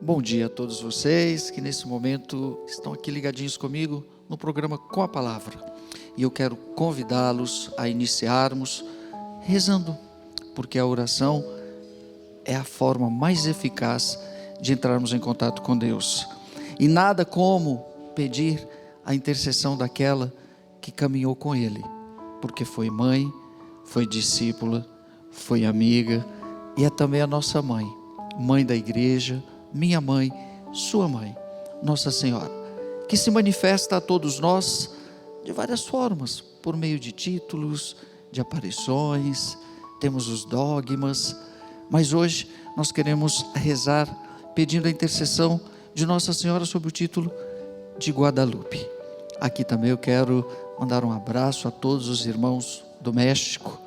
Bom dia a todos vocês que nesse momento estão aqui ligadinhos comigo no programa Com a Palavra. E eu quero convidá-los a iniciarmos rezando, porque a oração é a forma mais eficaz de entrarmos em contato com Deus. E nada como pedir a intercessão daquela que caminhou com Ele, porque foi mãe, foi discípula, foi amiga e é também a nossa mãe, mãe da igreja, minha mãe, sua mãe, Nossa Senhora, que se manifesta a todos nós de várias formas, por meio de títulos, de aparições, temos os dogmas, mas hoje nós queremos rezar pedindo a intercessão de Nossa Senhora sob o título de Guadalupe. Aqui também eu quero mandar um abraço a todos os irmãos do México,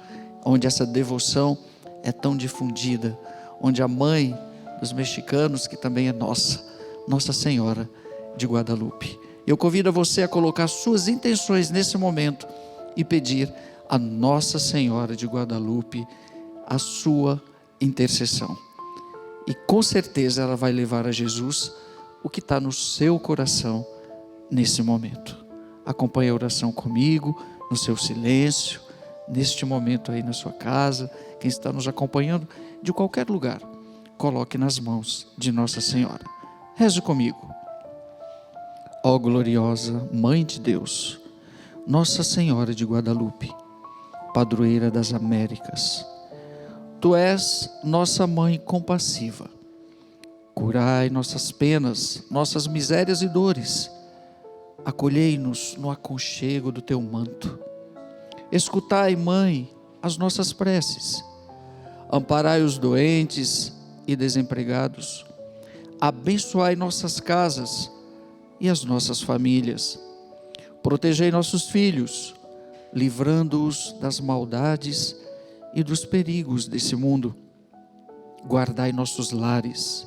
onde essa devoção é tão difundida, onde a mãe dos mexicanos, que também é Nossa Senhora de Guadalupe. Eu convido você a colocar suas intenções nesse momento e pedir a Nossa Senhora de Guadalupe a sua intercessão. E com certeza ela vai levar a Jesus o que está no seu coração nesse momento. Acompanhe a oração comigo, no seu silêncio, neste momento aí na sua casa, quem está nos acompanhando de qualquer lugar. Coloque nas mãos de Nossa Senhora. Reze comigo. Ó gloriosa Mãe de Deus, Nossa Senhora de Guadalupe, padroeira das Américas, Tu és nossa Mãe compassiva. Curai nossas penas, nossas misérias e dores. Acolhei-nos no aconchego do Teu manto. Escutai, Mãe, as nossas preces. Amparai os doentes e desempregados, abençoai nossas casas e as nossas famílias, protegei nossos filhos, livrando-os das maldades e dos perigos desse mundo, guardai nossos lares,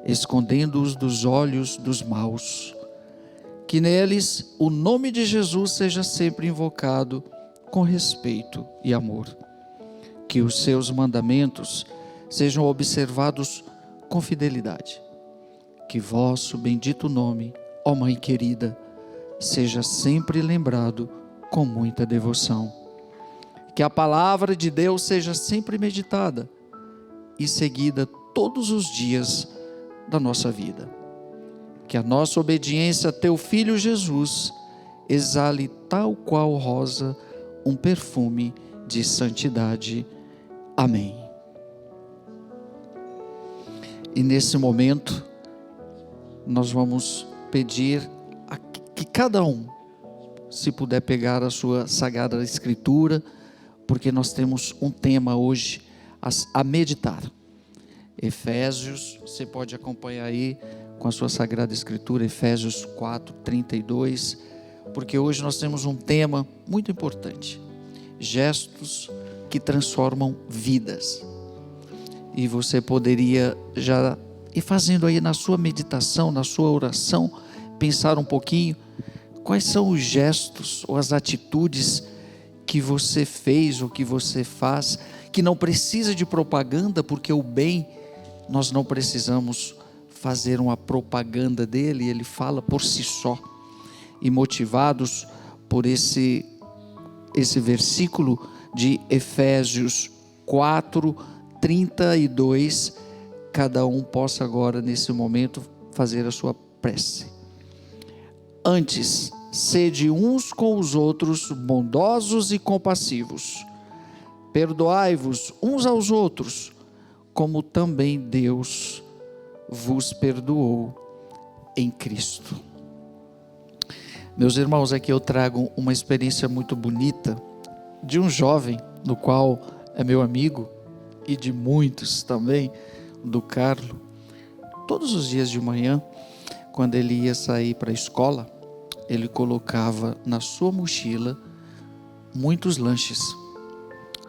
escondendo-os dos olhos dos maus, que neles o nome de Jesus seja sempre invocado com respeito e amor, que os seus mandamentos sejam observados com fidelidade. Que vosso bendito nome, ó Mãe querida, seja sempre lembrado com muita devoção. Que a palavra de Deus seja sempre meditada e seguida todos os dias da nossa vida. Que a nossa obediência a Teu Filho Jesus exale tal qual rosa um perfume de santidade. Amém. E nesse momento, nós vamos pedir que cada um, se puder pegar a sua Sagrada Escritura, porque nós temos um tema hoje a meditar. Efésios, você pode acompanhar aí com a sua Sagrada Escritura, Efésios 4:32, porque hoje nós temos um tema muito importante: gestos que transformam vidas. E você poderia já ir fazendo aí na sua meditação, na sua oração, pensar um pouquinho quais são os gestos ou as atitudes que você fez ou que você faz, que não precisa de propaganda, porque o bem nós não precisamos fazer uma propaganda dele, ele fala por si só. E motivados por esse versículo de Efésios 4:32, cada um possa agora nesse momento fazer a sua prece. Antes, sede uns com os outros bondosos e compassivos, perdoai-vos uns aos outros, como também Deus vos perdoou em Cristo. Meus irmãos, aqui eu trago uma experiência muito bonita de um jovem, no qual é meu amigo, e de muitos também, do Carlo. Todos os dias de manhã, quando ele ia sair para a escola, ele colocava na sua mochila muitos lanches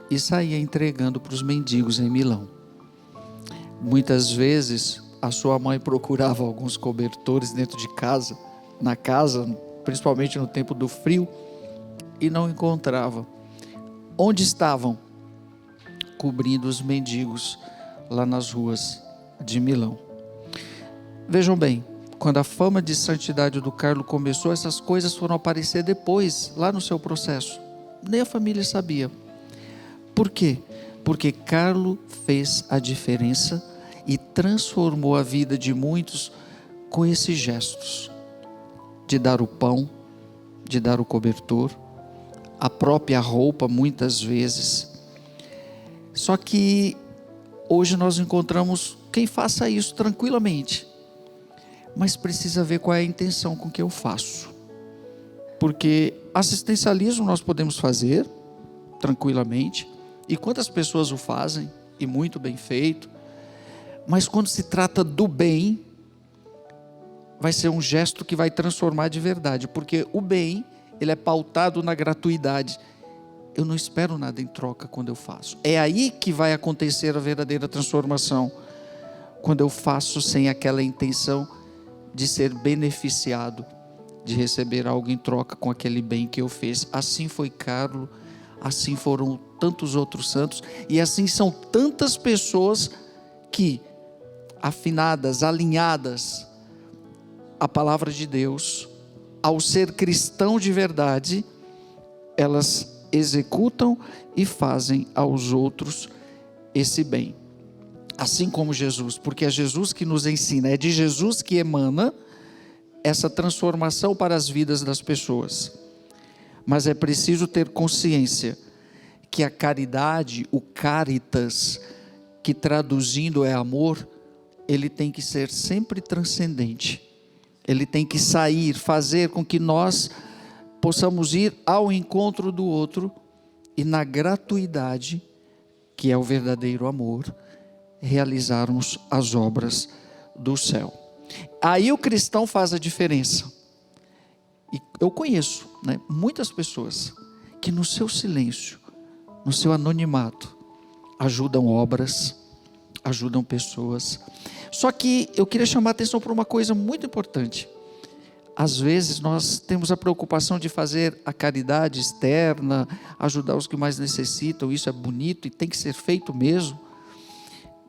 e saía entregando para os mendigos em Milão. Muitas vezes a sua mãe procurava alguns cobertores dentro de casa, na casa, principalmente no tempo do frio, e não encontrava. Onde estavam? Cobrindo os mendigos lá nas ruas de Milão. Vejam bem, quando a fama de santidade do Carlos começou, essas coisas foram aparecer depois, lá no seu processo. Nem a família sabia. Por quê? Porque Carlos fez a diferença e transformou a vida de muitos com esses gestos. De dar o pão, de dar o cobertor, a própria roupa muitas vezes. Só que hoje nós encontramos quem faça isso tranquilamente. Mas precisa ver qual é a intenção com que eu faço. Porque assistencialismo nós podemos fazer tranquilamente. E quantas pessoas o fazem, e muito bem feito. Mas quando se trata do bem, vai ser um gesto que vai transformar de verdade. Porque o bem, ele é pautado na gratuidade. Eu não espero nada em troca quando eu faço. É aí que vai acontecer a verdadeira transformação. Quando eu faço sem aquela intenção de ser beneficiado, de receber algo em troca com aquele bem que eu fiz. Assim foi Carlos, assim foram tantos outros santos, e assim são tantas pessoas que, afinadas, alinhadas à palavra de Deus, ao ser cristão de verdade, elas executam e fazem aos outros esse bem. Assim como Jesus, porque é Jesus que nos ensina, é de Jesus que emana essa transformação para as vidas das pessoas. Mas é preciso ter consciência que a caridade, o caritas, que traduzindo é amor, ele tem que ser sempre transcendente. Ele tem que sair, fazer com que nós possamos ir ao encontro do outro e na gratuidade, que é o verdadeiro amor, realizarmos as obras do céu. Aí o cristão faz a diferença. E eu conheço, muitas pessoas que no seu silêncio, no seu anonimato, ajudam obras, ajudam pessoas. Só que eu queria chamar a atenção para uma coisa muito importante. Às vezes nós temos a preocupação de fazer a caridade externa, ajudar os que mais necessitam, isso é bonito e tem que ser feito mesmo.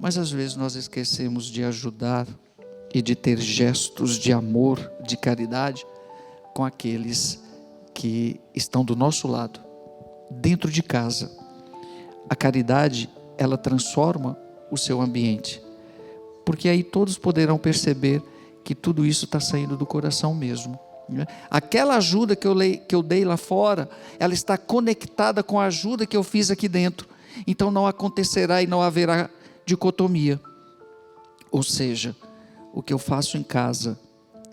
Mas às vezes nós esquecemos de ajudar e de ter gestos de amor, de caridade com aqueles que estão do nosso lado, dentro de casa. A caridade, ela transforma o seu ambiente, porque aí todos poderão perceber que tudo isso está saindo do coração mesmo. Aquela ajuda que eu dei lá fora, ela está conectada com a ajuda que eu fiz aqui dentro. Então não acontecerá e não haverá dicotomia. Ou seja, o que eu faço em casa,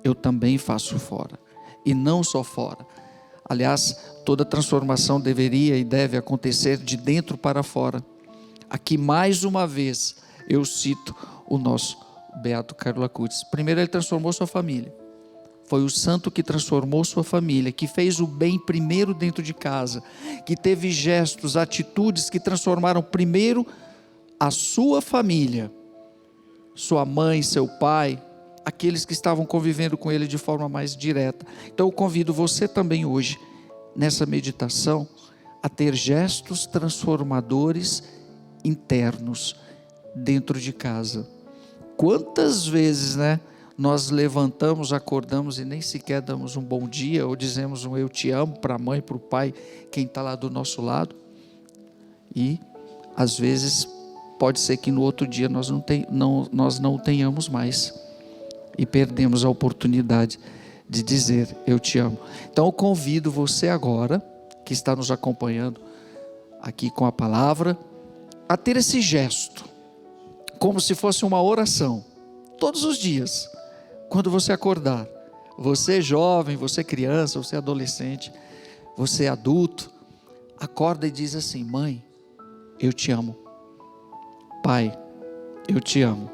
eu também faço fora. E não só fora. Aliás, toda transformação deveria e deve acontecer de dentro para fora. Aqui mais uma vez eu cito o nosso Beato Carlo Acutis. Primeiro ele transformou sua família. Foi o santo que transformou sua família, que fez o bem primeiro dentro de casa, que teve gestos, atitudes que transformaram primeiro a sua família, sua mãe, seu pai, aqueles que estavam convivendo com ele de forma mais direta. Então eu convido você também hoje, nessa meditação, a ter gestos transformadores internos dentro de casa. Quantas vezes, nós levantamos, acordamos e nem sequer damos um bom dia, ou dizemos um eu te amo para a mãe, para o pai, quem está lá do nosso lado, e às vezes pode ser que no outro dia nós não tenhamos mais, e perdemos a oportunidade de dizer eu te amo. Então eu convido você agora, que está nos acompanhando aqui com a palavra, a ter esse gesto, como se fosse uma oração, todos os dias, quando você acordar, você jovem, você criança, você adolescente, você adulto, acorda e diz assim: mãe, eu te amo. Pai, eu te amo.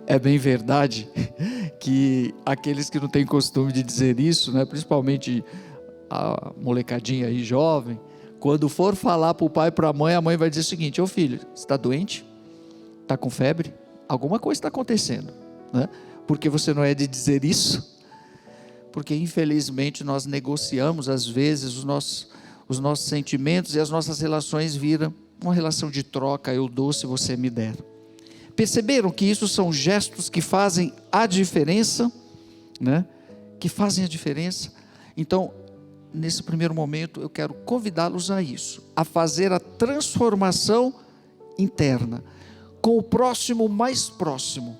É bem verdade que aqueles que não têm costume de dizer isso, principalmente a molecadinha aí jovem, quando for falar para o pai e para a mãe vai dizer o seguinte: ô filho, você está doente? Está com febre? Alguma coisa está acontecendo, Porque você não é de dizer isso? Porque infelizmente nós negociamos às vezes os nossos sentimentos, e as nossas relações viram uma relação de troca, eu dou se você me der. Perceberam que isso são gestos que fazem a diferença, né? Que fazem a diferença. Então, nesse primeiro momento, eu quero convidá-los a isso, a fazer a transformação interna, com o próximo mais próximo,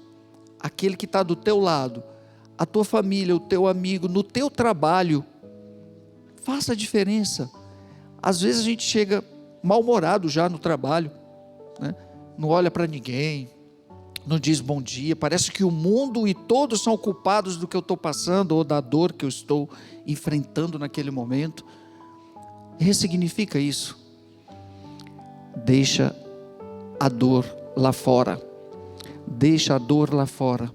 aquele que está do teu lado, a tua família, o teu amigo, no teu trabalho. Faça a diferença. Às vezes a gente chega mal-humorado já no trabalho, né? Não olha para ninguém, não diz bom dia, parece que o mundo e todos são culpados do que eu estou passando ou da dor que eu estou enfrentando naquele momento. Ressignifica isso. Deixa a dor lá fora. Deixa a dor lá fora.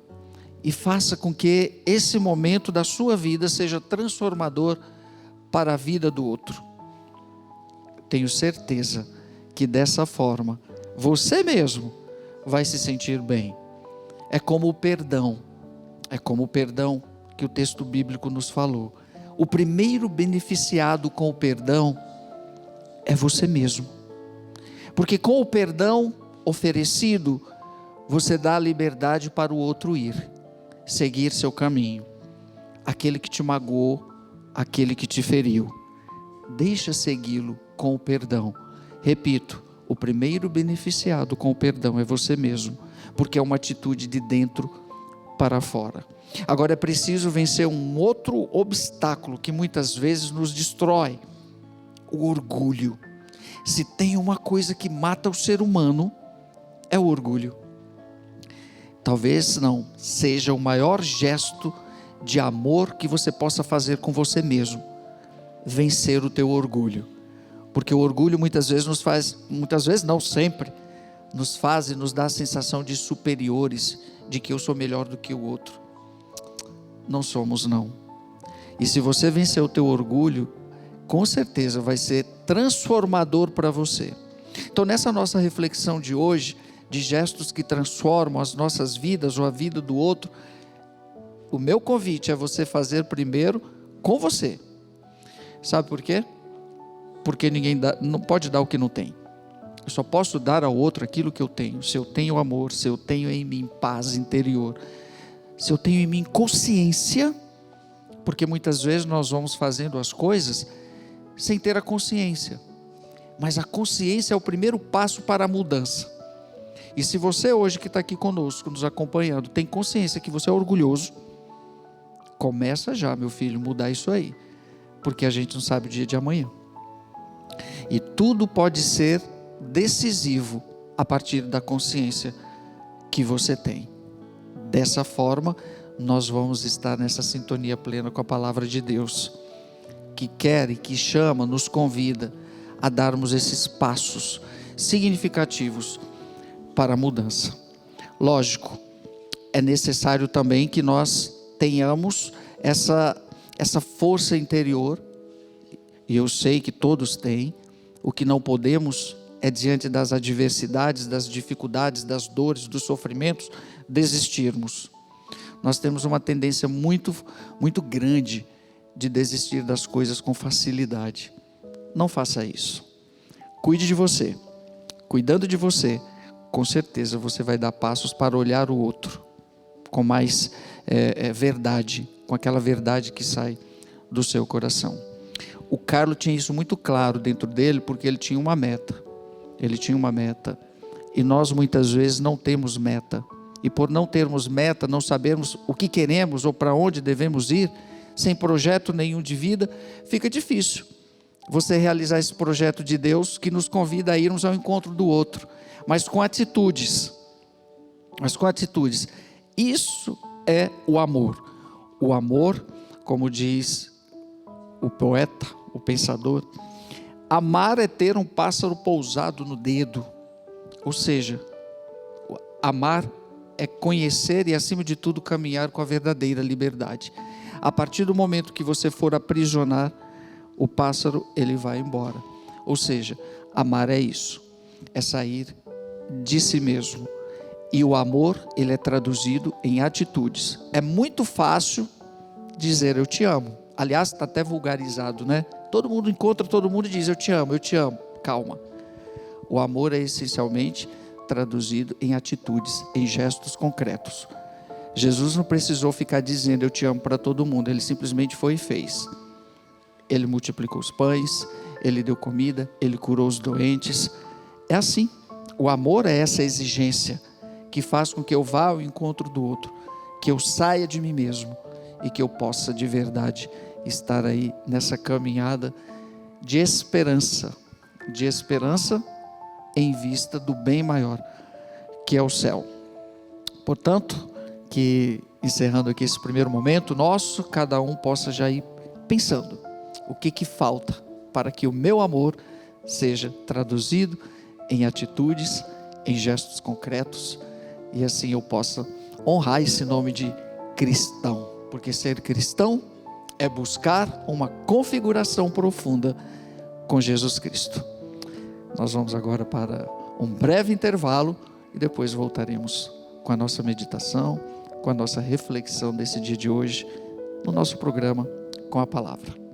E faça com que esse momento da sua vida seja transformador para a vida do outro. Tenho certeza que dessa forma, você mesmo vai se sentir bem. É como o perdão que o texto bíblico nos falou. O primeiro beneficiado com o perdão é você mesmo. Porque com o perdão oferecido, você dá a liberdade para o outro ir, seguir seu caminho. Aquele que te magoou, aquele que te feriu, deixa segui-lo com o perdão. Repito, o primeiro beneficiado com o perdão é você mesmo, porque é uma atitude de dentro para fora. Agora é preciso vencer um outro obstáculo que muitas vezes nos destrói: o orgulho. Se tem uma coisa que mata o ser humano, é o orgulho. Talvez não seja o maior gesto de amor que você possa fazer com você mesmo, vencer o teu orgulho. Porque o orgulho muitas vezes nos faz, muitas vezes não, sempre, nos faz e nos dá a sensação de superiores, de que eu sou melhor do que o outro. Não somos, não. E se você vencer o teu orgulho, com certeza vai ser transformador para você. Então, nessa nossa reflexão de hoje, de gestos que transformam as nossas vidas ou a vida do outro, o meu convite é você fazer primeiro com você. Sabe por quê? Porque ninguém não pode dar o que não tem. Eu só posso dar ao outro aquilo que eu tenho. Se eu tenho amor, se eu tenho em mim paz interior, se eu tenho em mim consciência, porque muitas vezes nós vamos fazendo as coisas sem ter a consciência. Mas a consciência é o primeiro passo para a mudança. E se você hoje que está aqui conosco, nos acompanhando, tem consciência que você é orgulhoso, começa já, meu filho, mudar isso aí. Porque a gente não sabe o dia de amanhã. E tudo pode ser decisivo a partir da consciência que você tem. Dessa forma, nós vamos estar nessa sintonia plena com a palavra de Deus, que quer e que chama, nos convida a darmos esses passos significativos para a mudança. Lógico, é necessário também que nós tenhamos essa força interior, e eu sei que todos têm. O que não podemos é, diante das adversidades, das dificuldades, das dores, dos sofrimentos, desistirmos. Nós temos uma tendência muito, muito grande de desistir das coisas com facilidade. Não faça isso. Cuide de você. Cuidando de você, com certeza você vai dar passos para olhar o outro com mais verdade, com aquela verdade que sai do seu coração. O Carlos tinha isso muito claro dentro dele, porque ele tinha uma meta. Ele tinha uma meta. E nós muitas vezes não temos meta. E por não termos meta, não sabermos o que queremos ou para onde devemos ir, sem projeto nenhum de vida, fica difícil você realizar esse projeto de Deus que nos convida a irmos ao encontro do outro, mas com atitudes. Isso é o amor. O amor, como diz o poeta, o pensador, amar é ter um pássaro pousado no dedo. Ou seja, amar é conhecer e, acima de tudo, caminhar com a verdadeira liberdade. A partir do momento que você for aprisionar o pássaro, ele vai embora. Ou seja, amar é isso, é sair de si mesmo. E o amor, ele é traduzido em atitudes. É muito fácil dizer eu te amo. Aliás, está até vulgarizado, né? Todo mundo encontra todo mundo e diz eu te amo, eu te amo. Calma. O amor é essencialmente traduzido em atitudes, em gestos concretos. Jesus não precisou ficar dizendo eu te amo para todo mundo, ele simplesmente foi e fez. Ele multiplicou os pães, ele deu comida, ele curou os doentes. É assim, o amor é essa exigência que faz com que eu vá ao encontro do outro, que eu saia de mim mesmo e que eu possa de verdade estar aí nessa caminhada de esperança em vista do bem maior, que é o céu. Portanto, que encerrando aqui esse primeiro momento nosso, cada um possa já ir pensando o que falta para que o meu amor seja traduzido em atitudes, em gestos concretos, e assim eu possa honrar esse nome de cristão, porque ser cristão é buscar uma configuração profunda com Jesus Cristo. Nós vamos agora para um breve intervalo e depois voltaremos com a nossa meditação, com a nossa reflexão desse dia de hoje, no nosso programa Com a Palavra.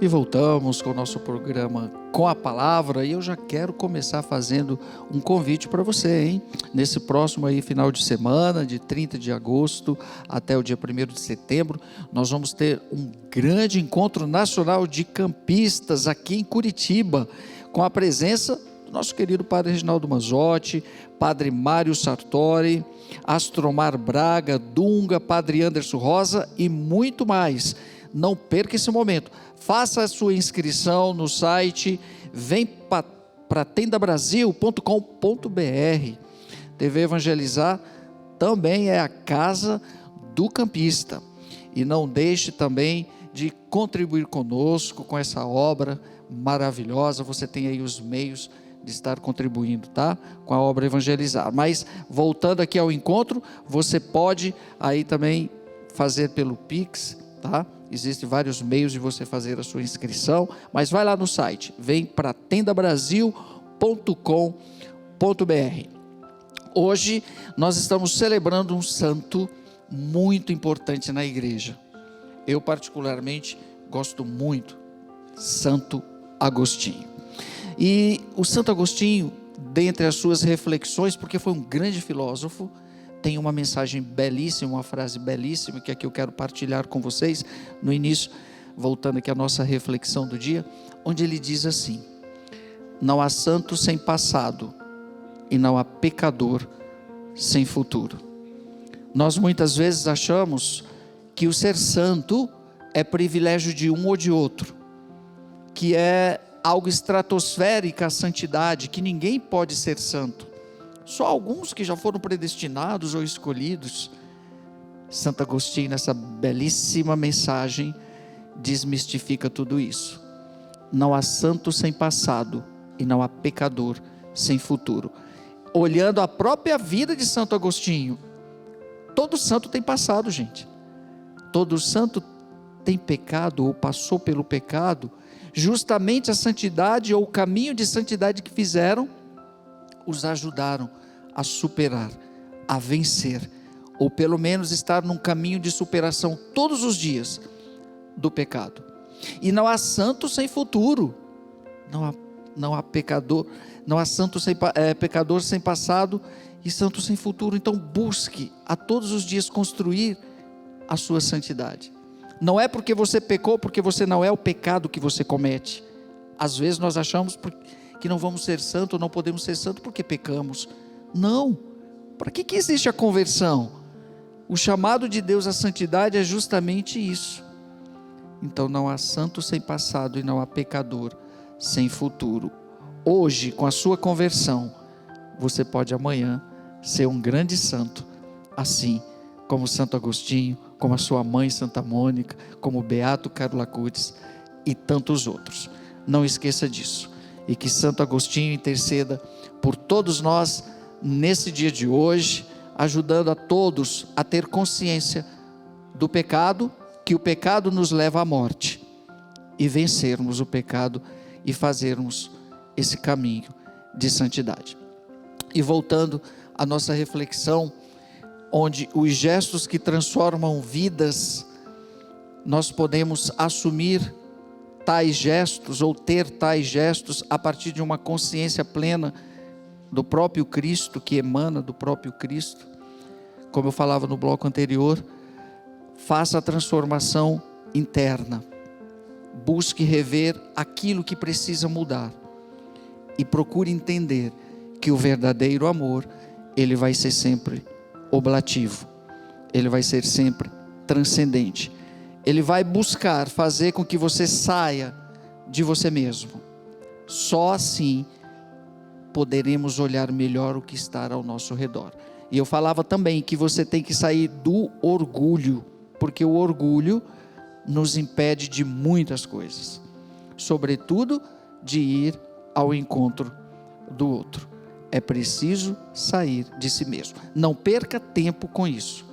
E voltamos com o nosso programa Com a Palavra, e eu já quero começar fazendo um convite para você, hein? Nesse próximo aí final de semana, de 30 de agosto até o dia 1º de setembro, nós vamos ter um grande encontro nacional de campistas aqui em Curitiba, com a presença do nosso querido Padre Reginaldo Manzotti, Padre Mário Sartori, Astromar Braga, Dunga, Padre Anderson Rosa e muito mais. Não perca esse momento. Faça a sua inscrição no site vempratendabrasil.com.br. TV Evangelizar também é a casa do campista. E não deixe também de contribuir conosco com essa obra maravilhosa. Você tem aí os meios de estar contribuindo, tá? Com a obra Evangelizar. Mas voltando aqui ao encontro, você pode aí também fazer pelo Pix, tá? Existem vários meios de você fazer a sua inscrição, mas vai lá no site, vempratendabrasil.com.br. Hoje nós estamos celebrando um santo muito importante na igreja. Eu particularmente gosto muito, Santo Agostinho. E o Santo Agostinho, dentre as suas reflexões, porque foi um grande filósofo, tem uma mensagem belíssima, uma frase belíssima, que aqui eu quero partilhar com vocês, no início, voltando aqui à nossa reflexão do dia, onde ele diz assim: não há santo sem passado, e não há pecador sem futuro. Nós muitas vezes achamos que o ser santo é privilégio de um ou de outro, que é algo estratosférico a santidade, que ninguém pode ser santo. Só alguns que já foram predestinados ou escolhidos. Santo Agostinho, nessa belíssima mensagem, desmistifica tudo isso. Não há santo sem passado e não há pecador sem futuro. Olhando a própria vida de Santo Agostinho, todo santo tem passado, gente. Todo santo tem pecado ou passou pelo pecado. Justamente a santidade ou o caminho de santidade que fizeram os ajudaram a superar, a vencer, ou pelo menos estar num caminho de superação todos os dias do pecado. E não há santo sem futuro, não há pecador, não há santo sem pecador sem passado e santo sem futuro. Então busque a todos os dias construir a sua santidade. Não é porque você pecou, porque você não é o pecado que você comete. Às vezes nós achamos que não vamos ser santos, não podemos ser santos porque pecamos. Não. Para que existe a conversão? O chamado de Deus à santidade é justamente isso. Então não há santo sem passado e não há pecador sem futuro. Hoje, com a sua conversão, você pode amanhã ser um grande santo, assim como Santo Agostinho, como a sua mãe Santa Mônica, como Beato Carlo Acutis e tantos outros. Não esqueça disso. E que Santo Agostinho interceda por todos nós nesse dia de hoje, ajudando a todos a ter consciência do pecado, que o pecado nos leva à morte, e vencermos o pecado e fazermos esse caminho de santidade. E voltando à nossa reflexão, onde os gestos que transformam vidas, nós podemos assumir tais gestos ou ter tais gestos a partir de uma consciência plena do próprio Cristo, que emana do próprio Cristo. Como eu falava no bloco anterior, faça a transformação interna, busque rever aquilo que precisa mudar e procure entender que o verdadeiro amor, ele vai ser sempre oblativo, ele vai ser sempre transcendente, ele vai buscar fazer com que você saia de você mesmo. Só assim poderemos olhar melhor o que está ao nosso redor. E eu falava também que você tem que sair do orgulho, porque o orgulho nos impede de muitas coisas, sobretudo de ir ao encontro do outro. É preciso sair de si mesmo. Não perca tempo com isso.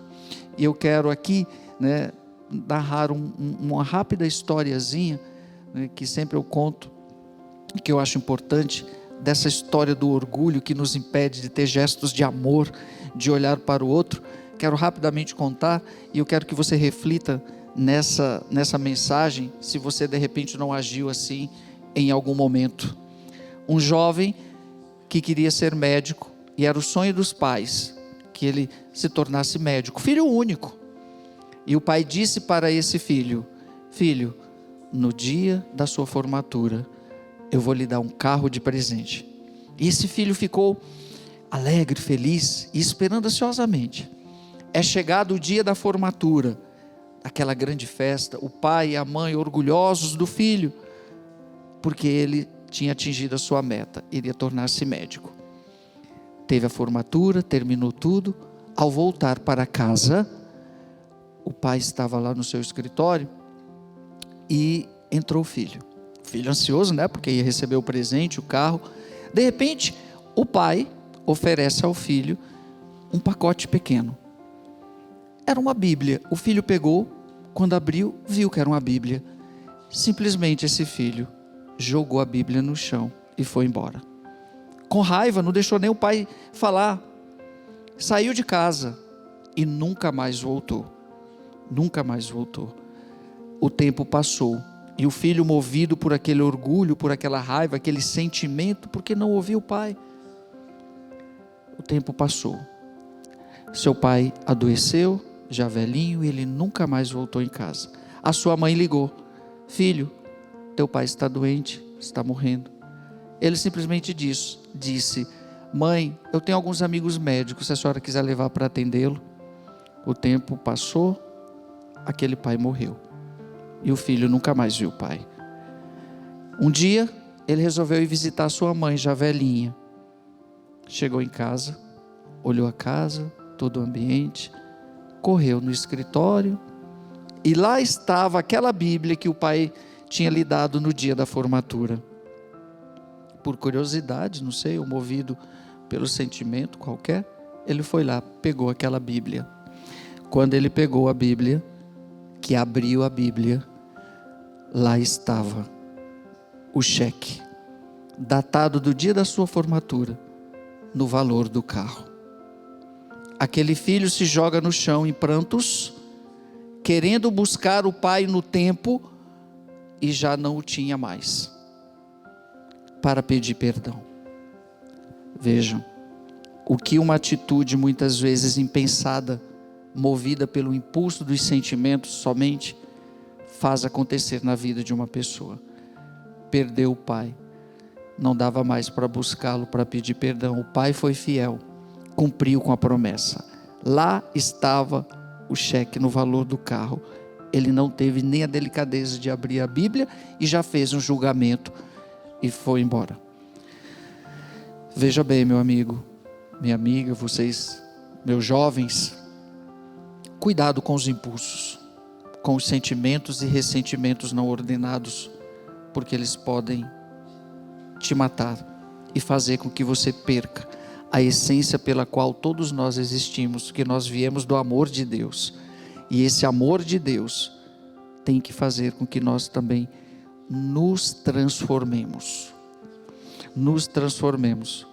E eu quero aqui, narrar uma rápida historiazinha, que sempre eu conto, que eu acho importante, dessa história do orgulho que nos impede de ter gestos de amor, de olhar para o outro. Quero rapidamente contar, e eu quero que você reflita nessa mensagem, se você de repente não agiu assim em algum momento. Um jovem que queria ser médico, e era o sonho dos pais que ele se tornasse médico, filho único. E o pai disse para esse filho: filho, no dia da sua formatura eu vou lhe dar um carro de presente. E esse filho ficou alegre, feliz e esperando ansiosamente. É chegado o dia da formatura, aquela grande festa, o pai e a mãe orgulhosos do filho, porque ele tinha atingido a sua meta, iria tornar-se médico. Teve a formatura, terminou tudo. Ao voltar para casa, o pai estava lá no seu escritório e entrou o filho. O filho ansioso, porque ia receber o presente, o carro. De repente, o pai oferece ao filho um pacote pequeno. Era uma Bíblia. O filho pegou, quando abriu, viu que era uma Bíblia. Simplesmente esse filho jogou a Bíblia no chão e foi embora. Com raiva, não deixou nem o pai falar. Saiu de casa e nunca mais voltou. Nunca mais voltou. O tempo passou e o filho, movido por aquele orgulho, por aquela raiva, aquele sentimento, porque não ouviu o pai. O tempo passou. Seu pai adoeceu, já velhinho, e ele nunca mais voltou em casa. A sua mãe ligou: filho, teu pai está doente, está morrendo. Ele simplesmente disse: mãe, eu tenho alguns amigos médicos, se a senhora quiser levar para atendê-lo. O tempo passou, aquele pai morreu. E o filho nunca mais viu o pai. Um dia, ele resolveu ir visitar sua mãe, já velhinha. Chegou em casa, olhou a casa, todo o ambiente, correu no escritório, e lá estava aquela Bíblia que o pai tinha lhe dado no dia da formatura. Por curiosidade, não sei, ou movido pelo sentimento qualquer, ele foi lá, pegou aquela Bíblia. Quando ele pegou a Bíblia, que abriu a Bíblia, lá estava o cheque, datado do dia da sua formatura, no valor do carro. Aquele filho se joga no chão em prantos, querendo buscar o pai no tempo, e já não o tinha mais, para pedir perdão. Vejam, o que uma atitude muitas vezes impensada, movida pelo impulso dos sentimentos somente, faz acontecer na vida de uma pessoa. Perdeu o pai, não dava mais para buscá-lo, para pedir perdão. O pai foi fiel, cumpriu com a promessa. Lá estava o cheque no valor do carro. Ele não teve nem a delicadeza de abrir a Bíblia e já fez um julgamento e foi embora. Veja bem, meu amigo, minha amiga, vocês, meus jovens, cuidado com os impulsos, com os sentimentos e ressentimentos não ordenados, porque eles podem te matar e fazer com que você perca a essência pela qual todos nós existimos, que nós viemos do amor de Deus. E esse amor de Deus tem que fazer com que nós também nos transformemos. Nos transformemos.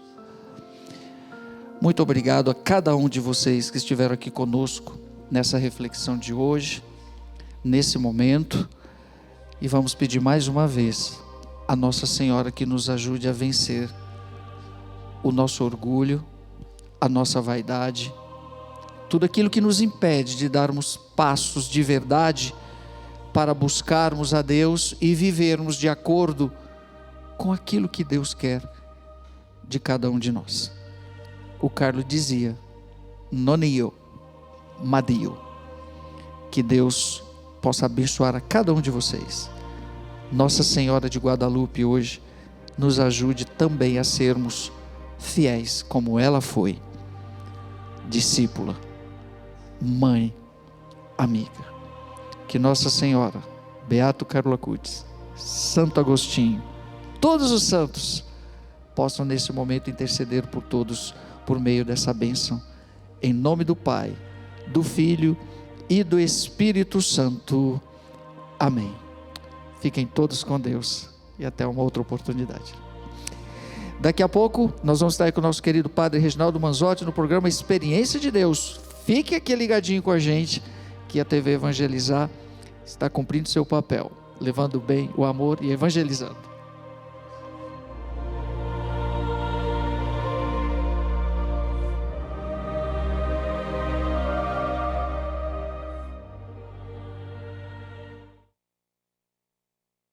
Muito obrigado a cada um de vocês que estiveram aqui conosco nessa reflexão de hoje, nesse momento. E vamos pedir mais uma vez a Nossa Senhora que nos ajude a vencer o nosso orgulho, a nossa vaidade, tudo aquilo que nos impede de darmos passos de verdade para buscarmos a Deus e vivermos de acordo com aquilo que Deus quer de cada um de nós. O Carlos dizia, non io, ma Dio. Que Deus possa abençoar a cada um de vocês. Nossa Senhora de Guadalupe hoje nos ajude também a sermos fiéis como ela foi, discípula, mãe, amiga. Que Nossa Senhora, Beato Carlo Acutis, Santo Agostinho, todos os santos possam nesse momento interceder por todos por meio dessa bênção, em nome do Pai, do Filho e do Espírito Santo. Amém. Fiquem todos com Deus e até uma outra oportunidade. Daqui a pouco nós vamos estar aí com o nosso querido Padre Reginaldo Manzotti no programa Experiência de Deus. Fique aqui ligadinho com a gente, que a TV Evangelizar está cumprindo seu papel, levando bem o amor e evangelizando.